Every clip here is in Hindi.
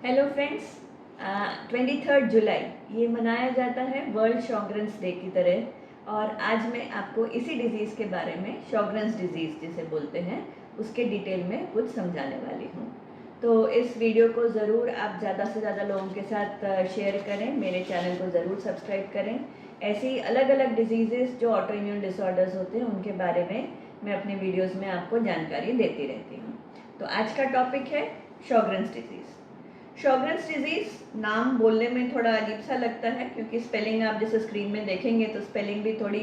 Hello friends. 23 जुलाई ये मनाया जाता है वर्ल्ड शॉगरेंस डे की तरह। और आज मैं आपको इसी डिज़ीज़ के बारे में, शॉगरेंस डिज़ीज़ जिसे बोलते हैं, उसके डिटेल में कुछ समझाने वाली हूँ। तो इस वीडियो को ज़रूर आप ज़्यादा से ज़्यादा लोगों के साथ शेयर करें, मेरे चैनल को ज़रूर सब्सक्राइब करें। ऐसी अलग अलग डिजीज़ेस जो ऑटो इम्यून डिसऑर्डर्स होते हैं उनके बारे में मैं अपने वीडियोज़ में आपको जानकारी देती रहती हूँ। तो आज का टॉपिक है शॉगरेंस डिजीज़। शॉगरेंस डिजीज़ नाम बोलने में थोड़ा अजीब सा लगता है क्योंकि स्पेलिंग आप जैसे स्क्रीन में देखेंगे तो स्पेलिंग भी थोड़ी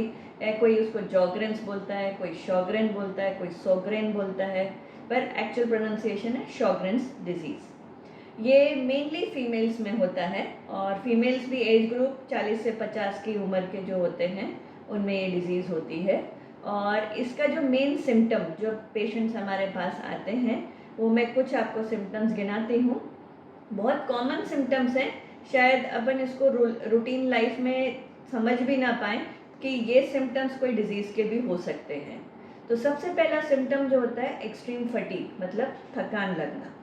कोई उसको जॉगरेंस बोलता है, कोई शॉगरेन बोलता है, कोई सोग्रेन बोलता है, पर एक्चुअल प्रोनाउंसिएशन है शॉगरेंस डिजीज़। ये मेनली फीमेल्स में होता है और फीमेल्स भी एज ग्रुप 40 से 50 की उम्र के जो होते हैं उनमें ये डिज़ीज़ होती है। और इसका जो मेन सिम्टम जो पेशेंट्स हमारे पास आते हैं वो मैं कुछ आपको सिम्टम्स गिनाती हूँ। बहुत कॉमन सिम्टम्स हैं, शायद अपन इसको रूटीन लाइफ में समझ भी ना पाएँ कि ये सिम्टम्स कोई डिज़ीज़ के भी हो सकते हैं। तो सबसे पहला सिम्टम जो होता है एक्सट्रीम फटीग, मतलब थकान लगना।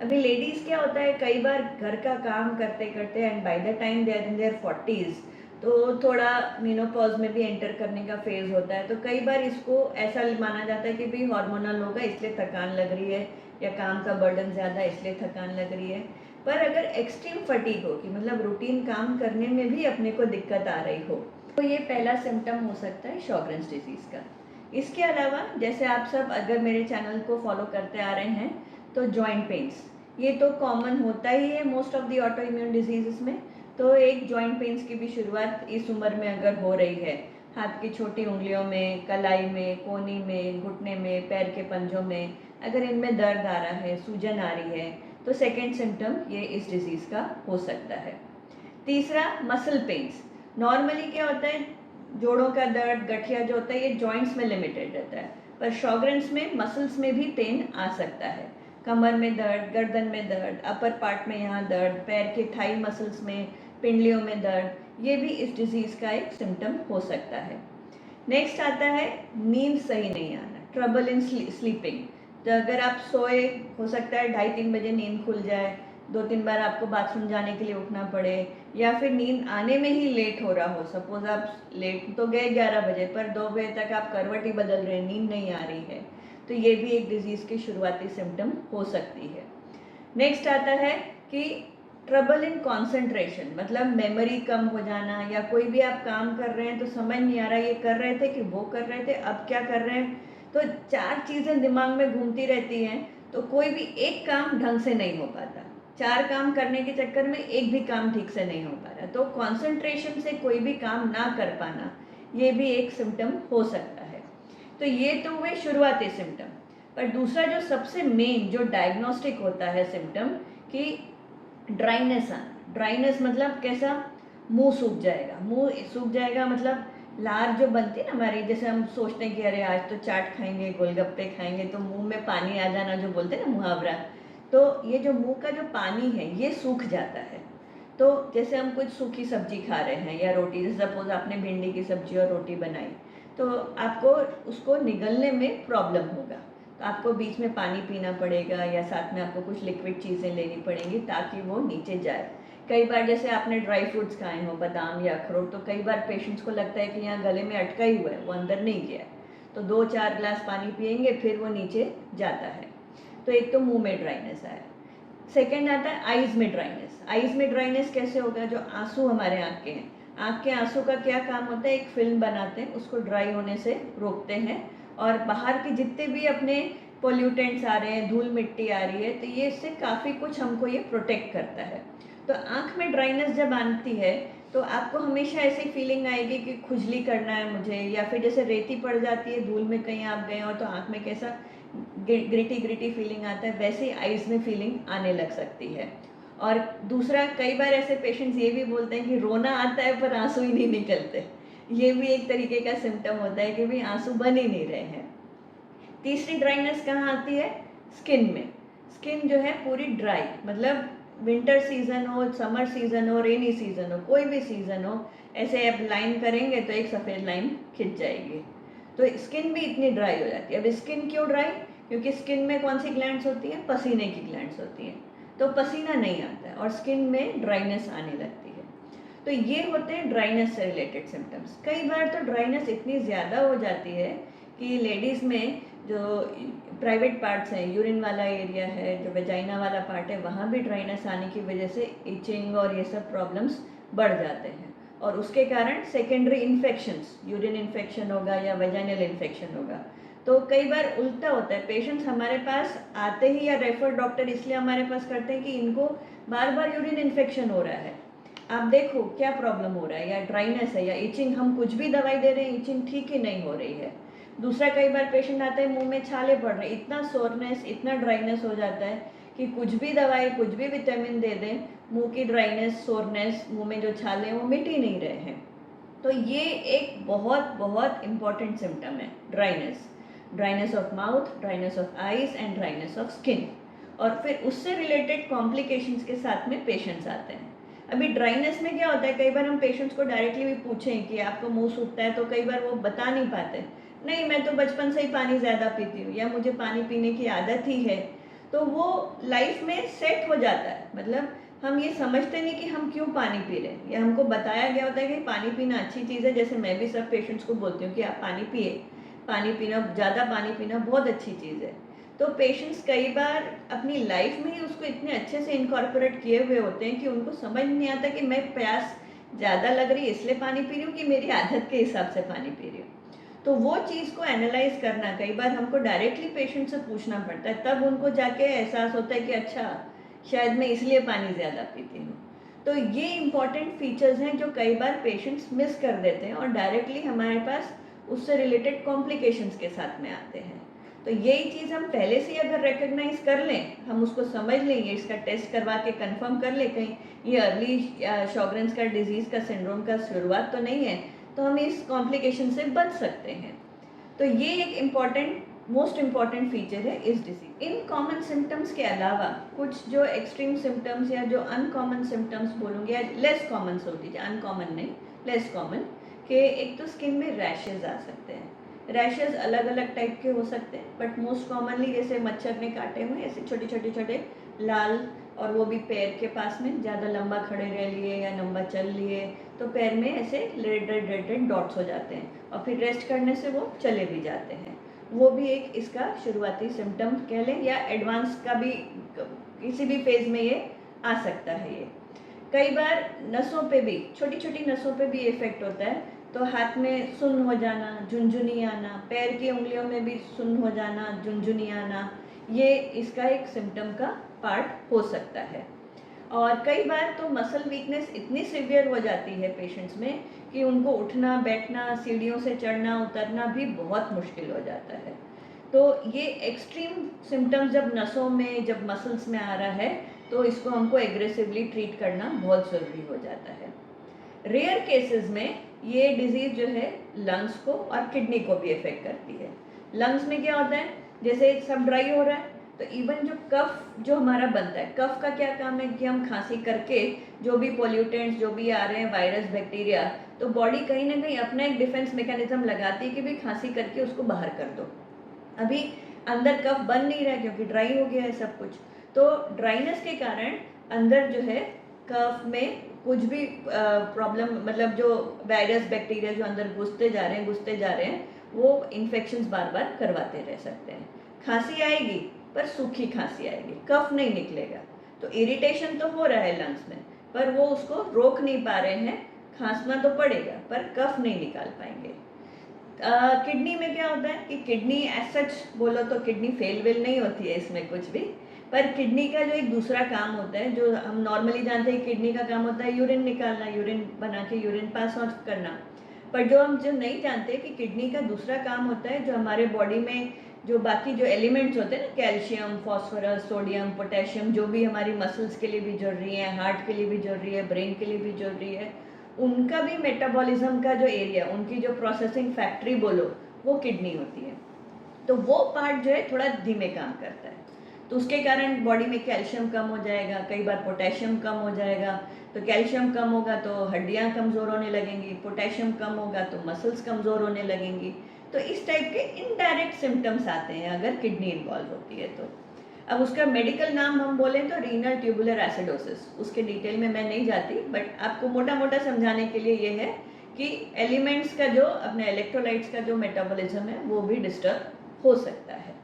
अभी लेडीज़ क्या होता है, कई बार घर का काम करते करते and by the time they are in their 40s तो थोड़ा मेनोपॉज में भी एंटर करने का फेज़ होता है। तो कई बार इसको ऐसा माना जाता है कि भाई हार्मोनल होगा इसलिए थकान लग रही है, या काम का बर्डन ज़्यादा इसलिए थकान लग रही है। पर अगर एक्सट्रीम फटीग हो कि मतलब रूटीन काम करने में भी अपने को दिक्कत आ रही हो, तो ये पहला सिम्टम हो सकता है शॉगरेंस डिजीज़ का। इसके अलावा जैसे आप सब अगर मेरे चैनल को फॉलो करते आ रहे हैं तो जॉइंट पेन्स, ये तो कॉमन होता ही है most of the auto immune disease में। तो एक जॉइंट पेन्स की भी शुरुआत इस उम्र में अगर हो रही है, हाथ की छोटी उंगलियों में, कलाई में, कोहनी में, घुटने में, पैर के पंजों में, अगर इनमें दर्द आ रहा है, सूजन आ रही है, तो सेकेंड सिम्टम ये इस डिजीज़ का हो सकता है। तीसरा, मसल पेन्स। नॉर्मली क्या होता है, जोड़ों का दर्द, गठिया जो होता है ये जॉइंट्स में लिमिटेड रहता है, पर शॉगरेंस में मसल्स में भी पेन आ सकता है। कमर में दर्द, गर्दन में दर्द, अपर पार्ट में यहाँ दर्द, पैर के थाई मसल्स में, पिंडलियों में दर्द, ये भी इस डिजीज़ का एक सिम्टम हो सकता है। नेक्स्ट आता है नींद सही नहीं आना, ट्रबल इन स्लीपिंग। तो अगर आप सोए, हो सकता है 2:30-3 बजे नींद खुल जाए, 2-3 बार आपको बाथरूम जाने के लिए उठना पड़े, या फिर नींद आने में ही लेट हो रहा हो। सपोज आप लेट तो गए 11 बजे, पर 2 बजे तक आप करवट ही बदल रहे हैं, नींद नहीं आ रही है, तो ये भी एक डिजीज़ की शुरुआती सिम्टम हो सकती है। नेक्स्ट आता है कि ट्रबल इन कॉन्सेंट्रेशन, मतलब मेमोरी कम हो जाना, या कोई भी आप काम कर रहे हैं तो समझ नहीं आ रहा ये कर रहे थे कि वो कर रहे थे, अब क्या कर रहे हैं। तो 4 चीज़ें दिमाग में घूमती रहती हैं, तो कोई भी एक काम ढंग से नहीं हो पाता। 4 काम करने के चक्कर में एक भी काम ठीक से नहीं हो पा रहा, तो कॉन्सेंट्रेशन से कोई भी काम ना कर पाना, ये भी एक सिम्टम हो सकता है। तो ये तो हुए शुरुआती सिम्टम। पर दूसरा जो सबसे मेन जो डायग्नोस्टिक होता है सिम्टम, कि ड्राइनेस आना। ड्राइनेस मतलब कैसा, मुंह सूख जाएगा। मुंह सूख जाएगा मतलब लार जो बनती है ना हमारी, जैसे हम सोचते हैं कि अरे आज तो चाट खाएंगे, गोलगप्पे खाएंगे, तो मुंह में पानी आ जाना जो बोलते हैं ना, मुहावरा। तो ये जो मुंह का जो पानी है ये सूख जाता है। तो जैसे हम कुछ सूखी सब्जी खा रहे हैं या रोटी, जैसे सपोज आपने भिंडी की सब्जी और रोटी बनाई, तो आपको उसको निगलने में प्रॉब्लम होगा, तो आपको बीच में पानी पीना पड़ेगा या साथ में आपको कुछ लिक्विड चीज़ें लेनी पड़ेंगी ताकि वो नीचे जाए। कई बार जैसे आपने ड्राई फ्रूट्स खाए हो, बादाम या अखरोट, तो कई बार पेशेंट्स को लगता है कि यहाँ गले में अटका ही हुआ है, वो अंदर नहीं गया है, तो 2-4 ग्लास पानी पियेंगे फिर वो नीचे जाता है। तो एक तो मुंह में ड्राइनेस आया। सेकेंड आता है आइज़ में ड्राइनेस। आइज़ में ड्राइनेस कैसे होगा, जो आंसू हमारे आँख के हैं, आँख के आंसू का क्या काम होता है, एक फिल्म बनाते हैं, उसको ड्राई होने से रोकते हैं, और बाहर के जितने भी अपने पोल्यूटेंट्स आ रहे हैं, धूल मिट्टी आ रही है, तो ये इससे काफ़ी कुछ हमको ये प्रोटेक्ट करता है। तो आँख में ड्राइनेस जब आती है तो आपको हमेशा ऐसी फीलिंग आएगी कि खुजली करना है मुझे, या फिर जैसे रेती पड़ जाती है धूल में, कहीं आप गए हो तो आँख में कैसा ग्रिटी ग्रिटी फीलिंग आता है, वैसे ही आइज़ में फीलिंग आने लग सकती है। और दूसरा, कई बार ऐसे पेशेंट्स ये भी बोलते हैं कि रोना आता है पर आंसू ही नहीं निकलते, ये भी एक तरीके का सिम्टम होता है कि भाई आंसू बन ही नहीं रहे हैं। तीसरी ड्राइनेस कहाँ आती है, स्किन में। स्किन जो है पूरी ड्राई, मतलब विंटर सीजन हो, समर सीजन हो, रेनी सीजन हो, कोई भी सीजन हो, ऐसे आप लाइन करेंगे तो एक सफ़ेद लाइन खिंच जाएगी, तो स्किन भी इतनी ड्राई हो जाती है। अब स्किन क्यों ड्राई, क्योंकि स्किन में कौन सी ग्लैंड्स होती हैं, पसीने की ग्लैंड्स होती हैं। तो पसीना नहीं आता है और स्किन में ड्राइनेस आने लगती है। तो ये होते हैं ड्राइनेस से रिलेटेड सिम्टम्स। कई बार तो ड्राइनेस इतनी ज़्यादा हो जाती है कि लेडीज़ में जो प्राइवेट पार्ट्स हैं, यूरिन वाला एरिया है, जो वेजाइना वाला पार्ट है, वहाँ भी ड्राइनेस आने की वजह से इचिंग और ये सब प्रॉब्लम्स बढ़ जाते हैं और उसके कारण सेकेंडरी इन्फेक्शंस, यूरिन इन्फेक्शन होगा या वेजाइनल इन्फेक्शन होगा। तो कई बार उल्टा होता है, पेशेंट्स हमारे पास आते ही या रेफर डॉक्टर इसलिए हमारे पास करते हैं कि इनको बार बार यूरिन इन्फेक्शन हो रहा है, आप देखो क्या प्रॉब्लम हो रहा है, या ड्राइनेस है या इचिंग, हम कुछ भी दवाई दे रहे हैं, इचिंग ठीक ही नहीं हो रही है। दूसरा, कई बार पेशेंट आते हैं मुंह में छाले पड़ रहे हैं, इतना सोरनेस, इतना ड्राइनेस हो जाता है कि कुछ भी दवाई, कुछ भी विटामिन दे दें, मुंह की ड्राइनेस, सोरनेस, मुंह में जो छाले हैं वो मिट ही नहीं रहे हैं। तो ये एक बहुत बहुत इम्पॉर्टेंट सिम्टम है, dryness of mouth, dryness of eyes and dryness of skin. और फिर उससे रिलेटेड कॉम्प्लिकेशंस के साथ में पेशेंट्स आते हैं। अभी ड्राइनेस में क्या होता है, कई बार हम पेशेंट्स को डायरेक्टली भी पूछें कि आपको मुंह सूखता है, तो कई बार वो बता नहीं पाते, नहीं मैं तो बचपन से ही पानी ज़्यादा पीती हूँ या मुझे पानी पीने की आदत ही है। तो वो लाइफ में सेट हो जाता है, मतलब हम ये समझते नहीं कि हम क्यों पानी पी रहे हैं, या हमको बताया गया होता है कि पानी पीना अच्छी चीज़ है। जैसे मैं भी सब पेशेंट्स को बोलती हूँ कि आप पानी पिए, पानी पीना, ज़्यादा पानी पीना बहुत अच्छी चीज़ है। तो पेशेंट्स कई बार अपनी लाइफ में ही उसको इतने अच्छे से इनकॉर्पोरेट किए हुए होते हैं कि उनको समझ नहीं आता कि मैं प्यास ज़्यादा लग रही है इसलिए पानी पी रही हूँ कि मेरी आदत के हिसाब से पानी पी रही हूँ। तो वो चीज़ को एनालाइज करना कई बार हमको डायरेक्टली पेशेंट से पूछना पड़ता है, तब उनको जाके एहसास होता है कि अच्छा शायद मैं इसलिए पानी ज़्यादा पीती हूँ। तो ये इम्पॉर्टेंट फीचर्स हैं जो कई बार पेशेंट्स मिस कर देते हैं और डायरेक्टली हमारे पास उससे रिलेटेड कॉम्प्लिकेशंस के साथ में आते हैं। तो यही चीज़ हम पहले से अगर रिकग्नाइज कर लें, हम उसको समझ लेंगे, इसका टेस्ट करवा के कंफर्म कर ले कहीं ये अर्ली शॉगरेन्स का डिजीज़ का सिंड्रोम का शुरुआत तो नहीं है, तो हम इस कॉम्प्लिकेशन से बच सकते हैं। तो ये एक इम्पॉर्टेंट, मोस्ट इम्पॉर्टेंट फीचर है इस डिजीज। इन कॉमन सिम्टम्स के अलावा कुछ जो एक्सट्रीम सिम्टम्स या जो अनकॉमन सिम्टम्स बोलूँगी, या लेस कॉमन बोल दीजिए, अनकॉमन नहीं, लेस कॉमन, कि एक तो स्किन में रैशेज आ सकते हैं। रैशेज अलग अलग टाइप के हो सकते हैं, बट मोस्ट कॉमनली जैसे मच्छर ने काटे हुए ऐसे छोटे छोटे छोटे लाल, और वो भी पैर के पास में, ज़्यादा लंबा खड़े रह लिए या लंबा चल लिए तो पैर में ऐसे red red red red dots हो जाते हैं, और फिर रेस्ट करने से वो चले भी जाते हैं। वो भी एक इसका शुरुआती सिम्टम कह लें, या एडवांस का भी किसी भी फेज़ में ये आ सकता है। ये कई बार नसों पे भी, छोटी छोटी नसों पे भी इफेक्ट होता है, तो हाथ में सुन्न हो जाना, झुनझुनी आना, पैर की उंगलियों में भी सुन्न हो जाना, झुनझुनी आना, ये इसका एक सिम्टम का पार्ट हो सकता है। और कई बार तो मसल वीकनेस इतनी सीवियर हो जाती है पेशेंट्स में कि उनको उठना बैठना, सीढ़ियों से चढ़ना उतरना भी बहुत मुश्किल हो जाता है। तो ये एक्सट्रीम सिम्टम्स जब नसों में, जब मसल्स में आ रहा है, तो इसको हमको एग्रेसिवली ट्रीट करना बहुत ज़रूरी हो जाता है। रेयर केसेस में ये डिजीज़ जो है लंग्स को और किडनी को भी इफेक्ट करती है। लंग्स में क्या होता है, जैसे सब ड्राई हो रहा है, तो इवन जो कफ जो हमारा बनता है, कफ का क्या काम है कि हम खांसी करके जो भी पोल्यूटेंट्स जो भी आ रहे हैं, वायरस बैक्टीरिया, तो बॉडी कहीं ना कहीं अपना एक डिफेंस मैकेनिज्म लगाती है कि भाई खांसी करके उसको बाहर कर दो। अभी अंदर कफ बन नहीं रहा है क्योंकि ड्राई हो गया है सब कुछ। तो ड्राइनेस के कारण अंदर जो है कफ में कुछ भी प्रॉब्लम, मतलब जो वायरस बैक्टीरिया जो अंदर घुसते जा रहे हैं, वो इन्फेक्शंस बार बार करवाते रह सकते हैं। खांसी आएगी पर सूखी खांसी आएगी, कफ नहीं निकलेगा। तो इरिटेशन तो हो रहा है लंग्स में, पर वो उसको रोक नहीं पा रहे हैं, खांसना तो पड़ेगा पर कफ नहीं निकाल पाएंगे। किडनी में क्या होता है कि किडनी एज सच बोलो तो किडनी फेल वेल नहीं होती है इसमें कुछ भी, पर किडनी का जो एक दूसरा काम होता है, जो हम नॉर्मली जानते हैं किडनी का काम होता है यूरिन निकालना, यूरिन बना के यूरिन पास आउट करना। पर जो हम जो नहीं जानते कि किडनी का दूसरा काम होता है, जो हमारे बॉडी में जो बाकी जो एलिमेंट्स होते हैं ना, कैल्शियम, फॉस्फोरस, सोडियम, पोटेशियम, जो भी हमारी मसल्स के लिए भी जरूरी है, हार्ट के लिए भी जरूरी है, ब्रेन के लिए भी जरूरी है, उनका भी मेटाबॉलिज्म का जो एरिया, उनकी जो प्रोसेसिंग फैक्ट्री बोलो, वो किडनी होती है। तो वो पार्ट जो है थोड़ा धीमे काम करता है, तो उसके कारण बॉडी में कैल्शियम कम हो जाएगा, कई बार पोटेशियम कम हो जाएगा। तो कैल्शियम कम होगा तो हड्डियाँ कमज़ोर होने लगेंगी, पोटेशियम कम होगा तो मसल्स कमज़ोर होने लगेंगी। तो इस टाइप के इनडायरेक्ट सिम्टम्स आते हैं अगर किडनी इन्वॉल्व होती है तो। अब उसका मेडिकल नाम हम बोलें तो रीनल ट्यूबुलर एसिडोसिस, उसके डिटेल में मैं नहीं जाती, बट आपको मोटा मोटा समझाने के लिए ये है कि एलिमेंट्स का जो अपने इलेक्ट्रोलाइट्स का जो मेटाबॉलिज्म है वो भी डिस्टर्ब हो सकता है।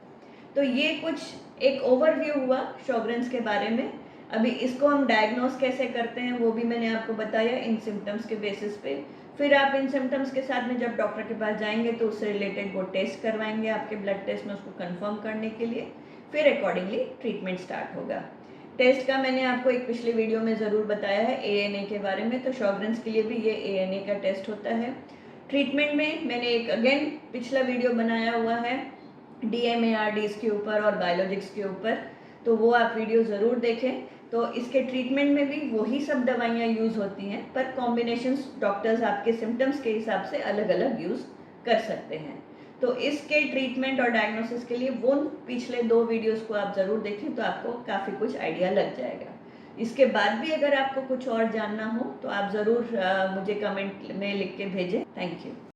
तो ये कुछ एक ओवरव्यू हुआ शॉग्रेन्स के बारे में। अभी इसको हम डायग्नोस कैसे करते हैं वो भी मैंने आपको बताया इन सिम्टम्स के बेसिस पे। फिर आप इन सिम्टम्स के साथ में जब डॉक्टर के पास जाएंगे तो उससे रिलेटेड वो टेस्ट करवाएंगे आपके ब्लड टेस्ट में उसको कंफर्म करने के लिए, फिर अकॉर्डिंगली ट्रीटमेंट स्टार्ट होगा। टेस्ट का मैंने आपको एक पिछले वीडियो में ज़रूर बताया है ANA के बारे में, तो शॉग्रेन्स के लिए भी ये ANA का टेस्ट होता है। ट्रीटमेंट में मैंने एक अगेन पिछला वीडियो बनाया हुआ है DMARDs के ऊपर और बायोलॉजिक्स के ऊपर, तो वो आप वीडियो ज़रूर देखें। तो इसके ट्रीटमेंट में भी वही सब दवाइयाँ यूज़ होती हैं, पर कॉम्बिनेशंस डॉक्टर्स आपके सिम्टम्स के हिसाब से अलग अलग यूज़ कर सकते हैं। तो इसके ट्रीटमेंट और डायग्नोसिस के लिए वो पिछले 2 वीडियोस को आप ज़रूर देखें, तो आपको काफ़ी कुछ आइडिया लग जाएगा। इसके बाद भी अगर आपको कुछ और जानना हो तो आप ज़रूर मुझे कमेंट में लिख के भेजें। Thank you.